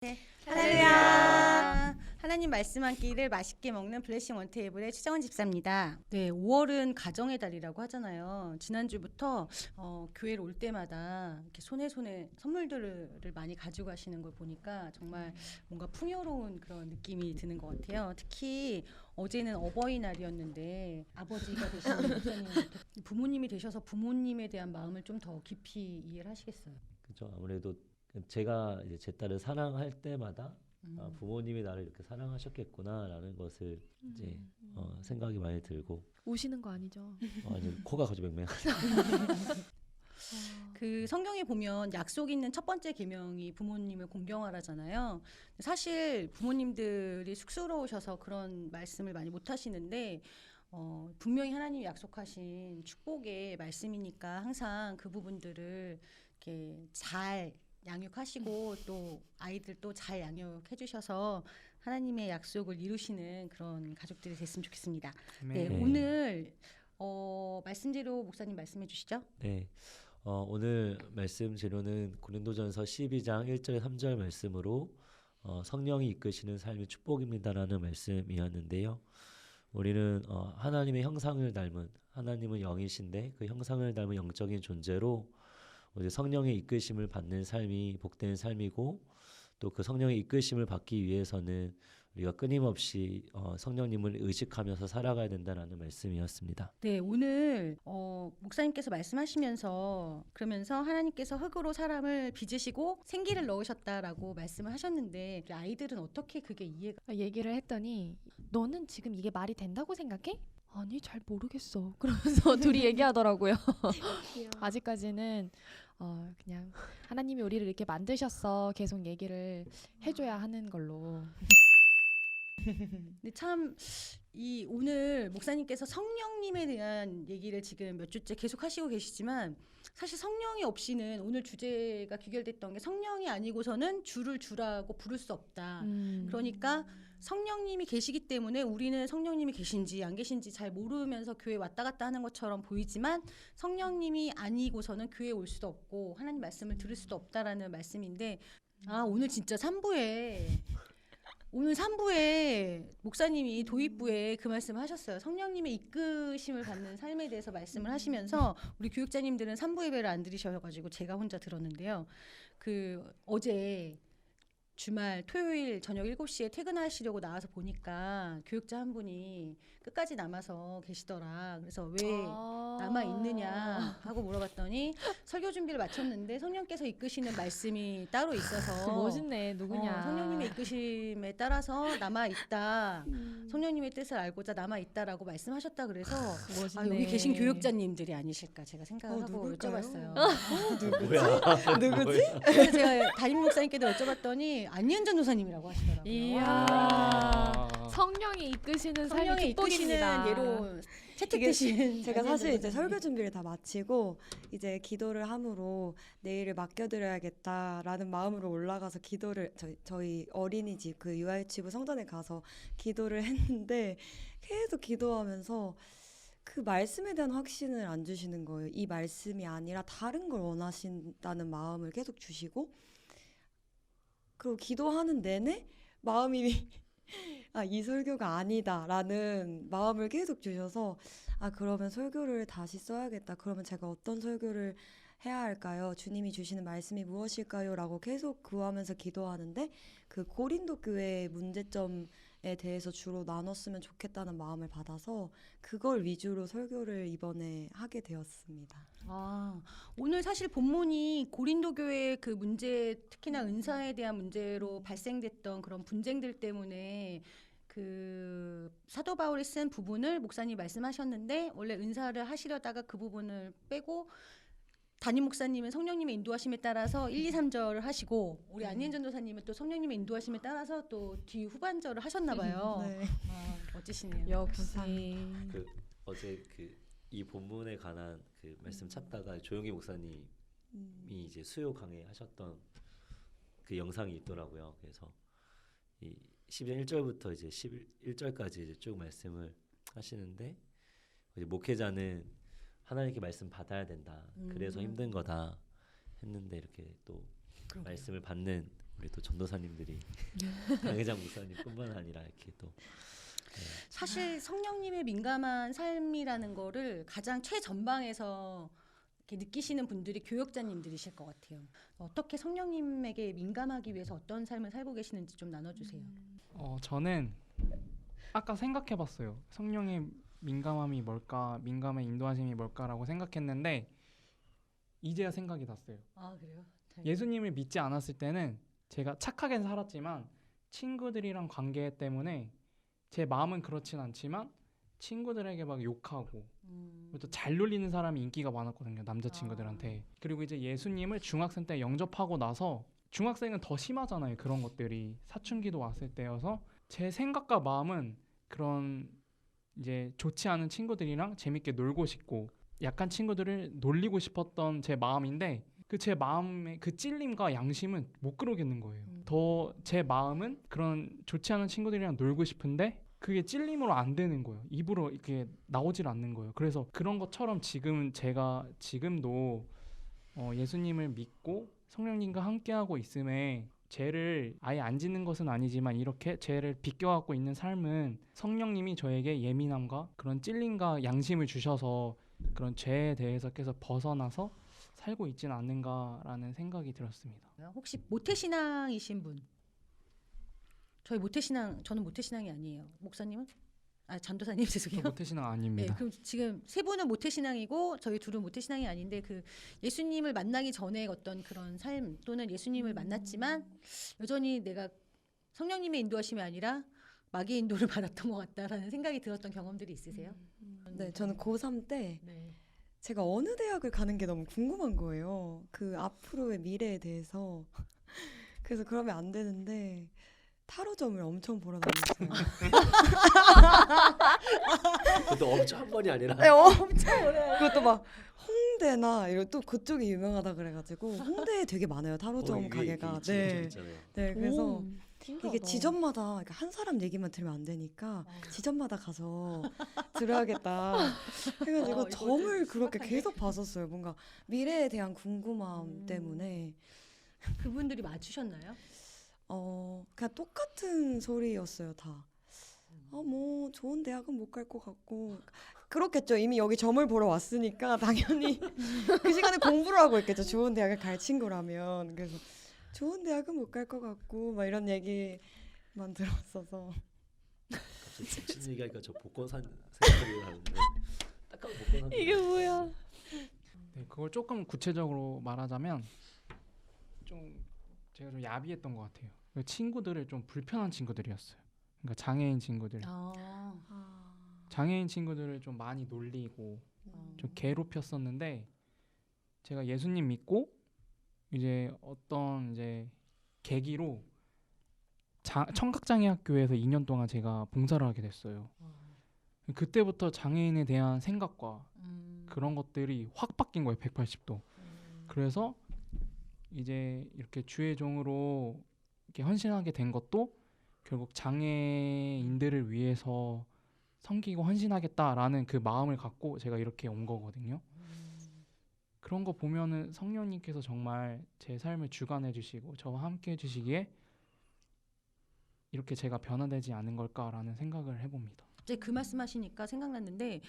네. 할렐루야. 하나님 말씀 한 끼를 맛있게 먹는 블레싱 원테이블의 최정원 집사입니다. 네, 5월은 가정의 달이라고 하잖아요. 지난주부터 교회를 올 때마다 이렇게 손에 선물들을 많이 가지고 가시는 걸 보니까 정말 뭔가 풍요로운 그런 느낌이 드는 것 같아요. 특히 어제는 어버이날이었는데 아버지가 되시는 목사님, 부모님이 되셔서 부모님에 대한 마음을 좀 더 깊이 이해를 하시겠어요. 그렇죠. 아무래도 제가 이제 제 딸을 사랑할 때마다 부모님이 나를 이렇게 사랑하셨겠구나라는 것을 이제 생각이 많이 들고. 우시는 거 아니죠? 아니, 코가 거저 맹맹하네. 그 성경에 보면 약속 있는 첫 번째 계명이 부모님을 공경하라잖아요. 사실 부모님들이 쑥스러우셔서 그런 말씀을 많이 못 하시는데 분명히 하나님이 약속하신 축복의 말씀이니까 항상 그 부분들을 이렇게 잘 양육하시고 또 아이들도 잘 양육해 주셔서 하나님의 약속을 이루시는 그런 가족들이 됐으면 좋겠습니다. 네, 네. 오늘 말씀대로 목사님 말씀해 주시죠. 네. 오늘 말씀 재료는 고린도전서 12장 1절 3절 말씀으로 성령이 이끄시는 삶이 축복입니다라는 말씀이었는데요. 우리는 하나님의 형상을 닮은, 하나님은 영이신데 그 형상을 닮은 영적인 존재로 이제 성령의 이끄심을 받는 삶이 복된 삶이고, 또 그 성령의 이끄심을 받기 위해서는 우리가 끊임없이 성령님을 의식하면서 살아가야 된다는 말씀이었습니다. 네, 오늘 목사님께서 말씀하시면서 그러면서 하나님께서 흙으로 사람을 빚으시고 생기를 넣으셨다라고 말씀을 하셨는데 아이들은 어떻게 그게 이해가? 얘기를 했더니 너는 지금 이게 말이 된다고 생각해? 아니 잘 모르겠어. 그러면서 둘이 얘기하더라고요. 아직까지는 그냥 하나님이 우리를 이렇게 만드셨어 계속 얘기를 해줘야 하는 걸로. 근데 참 이 오늘 목사님께서 성령님에 대한 얘기를 지금 몇 주째 계속 하시고 계시지만 사실 성령이 없이는 오늘 주제가 귀결됐던 게 성령이 아니고서는 주라고 부를 수 없다. 그러니까 성령님이 계시기 때문에 우리는 성령님이 계신지 안 계신지 잘 모르면서 교회 왔다 갔다 하는 것처럼 보이지만 성령님이 아니고서는 교회에 올 수도 없고 하나님 말씀을 들을 수도 없다라는 말씀인데 오늘 진짜 3부에 목사님이 도입부에 그 말씀을 하셨어요. 성령님의 이끄심을 받는 삶에 대해서 말씀을 하시면서 우리 교육자님들은 3부 예배를 안 들으셔가지고 제가 혼자 들었는데요. 그 어제 주말 토요일 저녁 7시에 퇴근하시려고 나와서 보니까 교육자 한 분이 끝까지 남아서 계시더라. 그래서 왜 남아 있느냐 하고 물어봤더니 설교 준비를 마쳤는데 성령께서 이끄시는 말씀이 따로 있어서 멋있네. 누구냐? 성령님의 이끄심에 따라서 남아 있다. 성령님의 뜻을 알고자 남아 있다라고 말씀하셨다. 그래서 멋있네. 여기 계신 교육자님들이 아니실까 제가 생각하고 여쭤봤어요. 뭐야? 누구지? 그래서 제가 담임 목사님께도 여쭤봤더니 안현전 도사님이라고 하시더라고요. 이야. 성령이 이끄시는 삶이 성령의 축복입니다. 이끄시는 예로 채택되신 제가 사실 이제 안현전 설교 준비를 다 마치고 이제 기도를 함으로 내일을 맡겨드려야겠다라는 마음으로 올라가서 기도를 저희 어린이집 그 유아유치부 성전에 가서 기도를 했는데 계속 기도하면서 그 말씀에 대한 확신을 안 주시는 거예요. 이 말씀이 아니라 다른 걸 원하신다는 마음을 계속 주시고, 그리고 기도하는 내내 마음이 이 설교가 아니다라는 마음을 계속 주셔서 그러면 설교를 다시 써야겠다. 그러면 제가 어떤 설교를 해야 할까요? 주님이 주시는 말씀이 무엇일까요? 라고 계속 구하면서 기도하는데 그 고린도 교회의 문제점에 대해서 주로 나눴으면 좋겠다는 마음을 받아서 그걸 위주로 설교를 이번에 하게 되었습니다. 오늘 사실 본문이 고린도 교회의 그 문제, 특히나 은사에 대한 문제로 발생됐던 그런 분쟁들 때문에 그 사도 바울이 쓴 부분을 목사님이 말씀하셨는데 원래 은사를 하시려다가 그 부분을 빼고 담임 목사님은 성령님의 인도하심에 따라서 1, 2, 3절을 하시고 우리 안희은 전도사님은 또 성령님의 인도하심에 따라서 또 뒤 후반절을 하셨나 봐요. 네. 멋지시네요. 역시. 어제 이 본문에 관한 그 말씀 찾다가 조용희 목사님이 이제 수요 강의 하셨던 그 영상이 있더라고요. 그래서 이 10장 1절부터 이제 11절까지 이제 쭉 말씀을 하시는데, 이제 목회자는 하나님께 말씀 받아야 된다. 그래서 힘든 거다 했는데 이렇게 또 말씀을 받는 우리 또 전도사님들이 강혜장 목사님뿐만 아니라 이렇게 또 사실 성령님의 민감한 삶이라는 거를 가장 최전방에서 이렇게 느끼시는 분들이 교역자님들이실 것 같아요. 어떻게 성령님에게 민감하기 위해서 어떤 삶을 살고 계시는지 좀 나눠주세요. 저는 아까 생각해봤어요. 성령의 민감함이 뭘까, 민감의 인도하심이 뭘까라고 생각했는데 이제야 생각이 났어요. 아 그래요? 예수님을 믿지 않았을 때는 제가 착하게 살았지만 친구들이랑 관계 때문에 제 마음은 그렇진 않지만 친구들에게 막 욕하고 또 잘 놀리는 사람이 인기가 많았거든요, 남자친구들한테. 그리고 이제 예수님을 중학생 때 영접하고 나서 중학생은 더 심하잖아요, 그런 것들이. 사춘기도 왔을 때여서 제 생각과 마음은 그런 이제 좋지 않은 친구들이랑 재밌게 놀고 싶고 약한 친구들을 놀리고 싶었던 제 마음인데 그 제 마음의 그 찔림과 양심은 못 그러겠는 거예요. 더 제 마음은 그런 좋지 않은 친구들이랑 놀고 싶은데 그게 찔림으로 안 되는 거예요. 입으로 이렇게 나오질 않는 거예요. 그래서 그런 것처럼 지금 제가 지금도 예수님을 믿고 성령님과 함께하고 있음에 죄를 아예 안 짓는 것은 아니지만 이렇게 죄를 비껴갖고 있는 삶은 성령님이 저에게 예민함과 그런 찔림과 양심을 주셔서 그런 죄에 대해서 계속 벗어나서 살고 있지는 않는가라는 생각이 들었습니다. 혹시 모태신앙이신 분? 저는 모태신앙이 아니에요. 목사님은? 전도사님 저 죄송해요. 모태신앙 아닙니다. 네, 그럼 지금 세 분은 모태신앙이고 저희 둘은 모태신앙이 아닌데 그 예수님을 만나기 전에 어떤 그런 삶 또는 예수님을 만났지만 여전히 내가 성령님의 인도하심이 아니라 마귀의 인도를 받았던 것 같다라는 생각이 들었던 경험들이 있으세요? 네, 저는 고3 때 네. 제가 어느 대학을 가는 게 너무 궁금한 거예요. 그 앞으로의 미래에 대해서. 그래서 그러면 안 되는데 타로점을 엄청 보러 다녔어요. 그것도 엄청 한 번이 아니라 네, 엄청 오래. 그것도 막 홍대나 이런 또 그쪽이 유명하다 그래가지고 홍대에 되게 많아요, 타로점 가게가. 네, 네, 그래서 이게 지점마다 그러니까 한 사람 얘기만 들으면 안 되니까 지점마다 가서 들어야겠다 해가지고 점을 그렇게 계속 봤었어요. 뭔가 미래에 대한 궁금함 때문에. 그분들이 맞추셨나요? 그냥 똑같은 소리였어요, 다. 뭐 좋은 대학은 못 갈 것 같고 그렇겠죠. 이미 여기 점을 보러 왔으니까 당연히 그 시간에 공부를 하고 있겠죠. 좋은 대학을 갈 친구라면. 그래서 좋은 대학은 못 갈 것 같고 막 이런 얘기만 들었어서. 갑자기 정신 얘기하니까 저 복권 산 생각이 나는데 딱 봐도 복권 산 이게 뭐야? 네, 그걸 조금 구체적으로 말하자면 좀 제가 좀 야비했던 것 같아요. 친구들을 좀 불편한 친구들이었어요. 그러니까 장애인 친구들. 장애인 친구들을 좀 많이 놀리고 좀 괴롭혔었는데 제가 예수님 믿고 이제 어떤 이제 계기로 청각장애학교에서 2년 동안 제가 봉사를 하게 됐어요. 그때부터 장애인에 대한 생각과 그런 것들이 확 바뀐 거예요. 180도. 그래서 이제 이렇게 주의 종으로 이렇게 헌신하게 된 것도 결국 장애인들을 위해서 섬기고 헌신하겠다라는 그 마음을 갖고 제가 이렇게 온 거거든요. 그런 거 보면은 성령님께서 정말 제 삶을 주관해 주시고 저와 함께 해 주시기에 이렇게 제가 변화되지 않은 걸까라는 생각을 해봅니다. 갑자기 그 말씀하시니까 생각났는데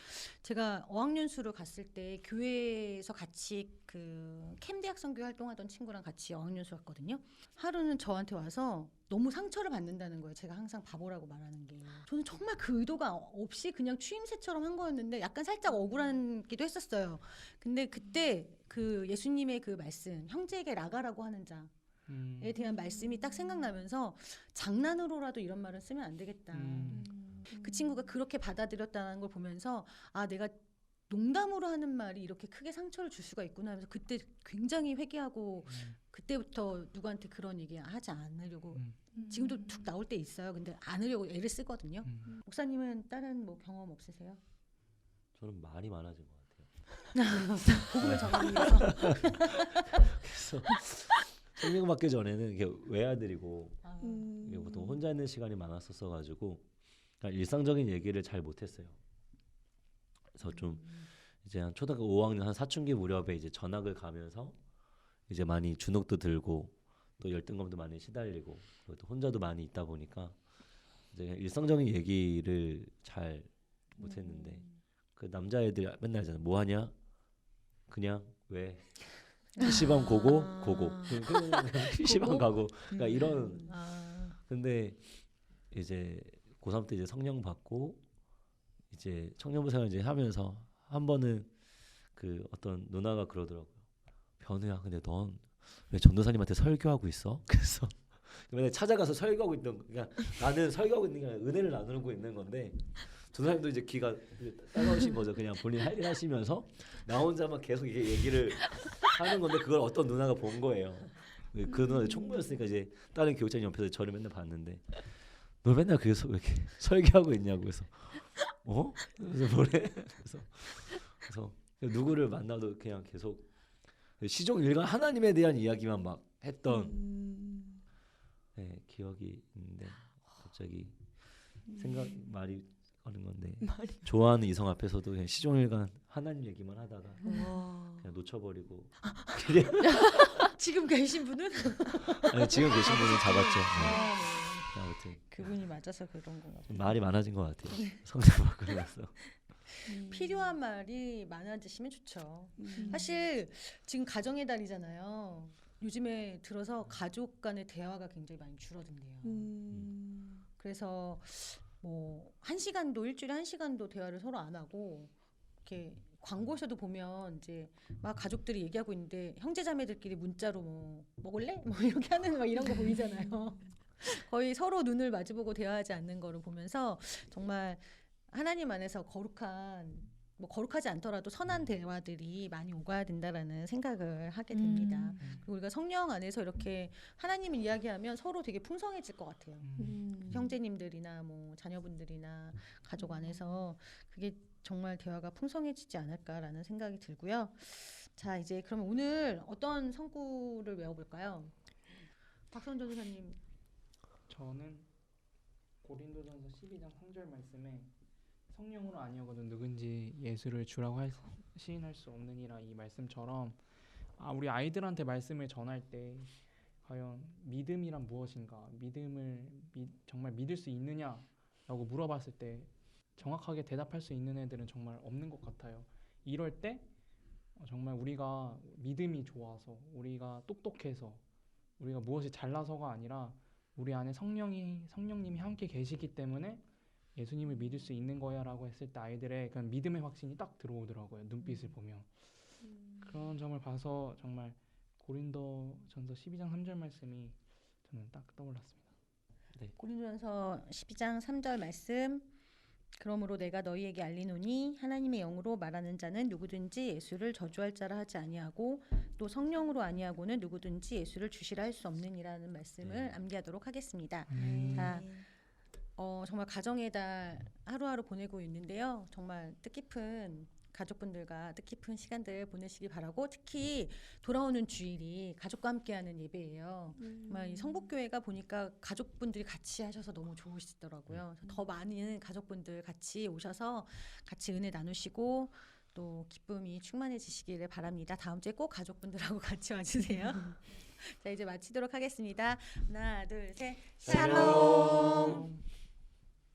제가 어학연수를 갔을 때 교회에서 같이 그 캠 대학 선교 활동하던 친구랑 같이 어학연수 갔거든요. 하루는 저한테 와서 너무 상처를 받는다는 거예요. 제가 항상 바보라고 말하는 게. 저는 정말 그 의도가 없이 그냥 추임새처럼 한 거였는데 약간 살짝 억울하기도 했었어요. 근데 그때 그 예수님의 그 말씀, 형제에게 나가라고 하는 자에 대한 말씀이 딱 생각나면서 장난으로라도 이런 말을 쓰면 안 되겠다. 그 친구가 그렇게 받아들였다는 걸 보면서 내가 농담으로 하는 말이 이렇게 크게 상처를 줄 수가 있구나 하면서 그때 굉장히 회개하고 그때부터 누구한테 그런 얘기 하지 않으려고 지금도 툭 나올 때 있어요. 근데 안 하려고 애를 쓰거든요. 목사님은 다른 뭐 경험 없으세요? 저는 말이 많아진 것 같아요. 복음을 전하면서. 그래서 성령 받기 전에는 이게 외아들이고 이게 보통 혼자 있는 시간이 많았었어가지고 그러니까 일상적인 얘기를 잘 못했어요. 그래서 좀 이제 한 초등학교 5학년 한 사춘기 무렵에 이제 전학을 가면서 이제 많이 주눅도 들고 또 열등감도 많이 시달리고 그리고 또 혼자도 많이 있다 보니까 이제 그냥 일상적인 얘기를 잘 못했는데 그 남자애들 맨날 하잖아. 뭐 하냐? 그냥 왜? PC방 고고 그냥 PC방 가고 그러니까 이런. 근데 이제 고3 때 이제 성령 받고 이제 청년부 생활 이제 하면서 한 번은 그 어떤 누나가 그러더라고요. 변우야, 근데 넌 왜 전도사님한테 설교하고 있어? 그래서 맨날 찾아가서 설교하고 있던, 그러니까 나는 설교하고 있는 게 아니라 은혜를 나누고 있는 건데 전도사님도 이제 귀가 따가우신 거죠. 그냥 본인 할 일 하시면서 나 혼자만 계속 이게 얘기를 하는 건데 그걸 어떤 누나가 본 거예요. 그 누나 총무였으니까 이제 다른 교육자님 옆에서 저를 맨날 봤는데 너 맨날 그래서 왜 이렇게 설교하고 있냐고. 그래서 그래서 뭐래? 그래서 누구를 만나도 그냥 계속 시종일관 하나님에 대한 이야기만 막 했던 네, 기억이 있는데 갑자기 말이 하는 건데 좋아하는 이성 앞에서도 그냥 시종일관 하나님 얘기만 하다가 그냥 놓쳐버리고 지금 계신 분은 아니, 지금 계신 분은 잡았죠. 네. 아무튼 그분이 맞아서 그런 건가 봐요. 말이 많아진 것 같아요. 성장 받고 나서. 필요한 말이 많아지시면 좋죠. 사실 지금 가정의 달이잖아요. 요즘에 들어서 가족 간의 대화가 굉장히 많이 줄어든대요. 그래서 뭐 1시간도 일주일에 1시간도 대화를 서로 안 하고 이렇게 광고에서도 보면 이제 막 가족들이 얘기하고 있는데 형제자매들끼리 문자로 뭐 먹을래? 뭐 이렇게 하는 거 이런 거 보이잖아요. 거의 서로 눈을 마주보고 대화하지 않는 거를 보면서 정말 하나님 안에서 뭐 거룩하지 않더라도 선한 대화들이 많이 오가야 된다라는 생각을 하게 됩니다. 그리고 우리가 성령 안에서 이렇게 하나님을 이야기하면 서로 되게 풍성해질 것 같아요. 형제님들이나 뭐 자녀분들이나 가족 안에서 그게 정말 대화가 풍성해지지 않을까라는 생각이 들고요. 자, 이제 그러면 오늘 어떤 성구를 외워볼까요? 박선 전도사님. 저는 고린도전서 12장 3절 말씀에 성령으로 아니하고는 누군지 예수를 주라고 시인할 수 없느니라, 이 말씀처럼 우리 아이들한테 말씀을 전할 때 과연 믿음이란 무엇인가, 믿음을 정말 믿을 수 있느냐라고 물어봤을 때 정확하게 대답할 수 있는 애들은 정말 없는 것 같아요. 이럴 때 정말 우리가 믿음이 좋아서, 우리가 똑똑해서, 우리가 무엇이 잘나서가 아니라 우리 안에 성령님이 함께 계시기 때문에 예수님을 믿을 수 있는 거야 라고 했을 때 아이들의 그런 믿음의 확신이 딱 들어오더라고요. 눈빛을 보면. 그런 점을 봐서 정말 고린도전서 12장 3절 말씀이 저는 딱 떠올랐습니다. 네. 고린도전서 12장 3절 말씀. 그러므로 내가 너희에게 알리노니 하나님의 영으로 말하는 자는 누구든지 예수를 저주할 자라 하지 아니하고 또 성령으로 아니하고는 누구든지 예수를 주시라 할 수 없느니라는 말씀을 암기하도록 하겠습니다. 자, 정말 가정의 달 하루하루 보내고 있는데요. 정말 뜻깊은 가족분들과 뜻깊은 시간들 보내시기 바라고, 특히 돌아오는 주일이 가족과 함께하는 예배예요. 정말 이 성북교회가 보니까 가족분들이 같이 하셔서 너무 좋으시더라고요. 더 많은 가족분들 같이 오셔서 같이 은혜 나누시고 또 기쁨이 충만해지시기를 바랍니다. 다음 주에 꼭 가족분들하고 같이 와주세요. 자, 이제 마치도록 하겠습니다. 하나, 둘, 셋. 샬롬.